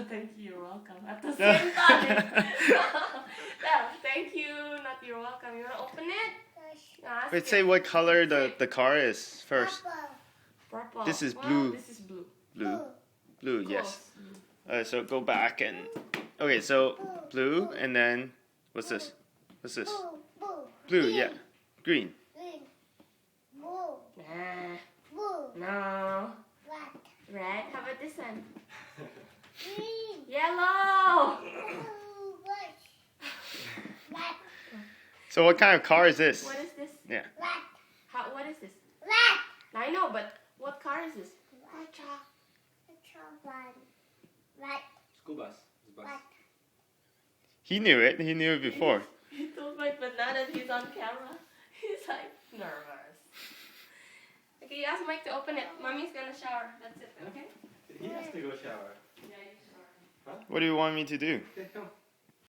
Thank you, you're welcome. At the same time. No, thank you, not you're welcome. You wanna open it? Ask Wait, it. say what color the car is first. Purple. This is Well, blue. this is blue. Blue. Blue, Close. yes. So go back and... Okay, so blue, and then... What's this? What's this? Blue, yeah. Green. Nah. No. Red. How about this one? Yellow. So what kind of car is this? What is this? Yeah. What is this? I know, but what car is this? School bus. It's a bus. He knew it. He knew it before. He told my banana that he's on camera. He's like nervous. Okay, you ask Mike to open it. Mommy's gonna shower. That's it, okay? He has to go shower. Yeah, you shower. What do you want me to do? Okay, come.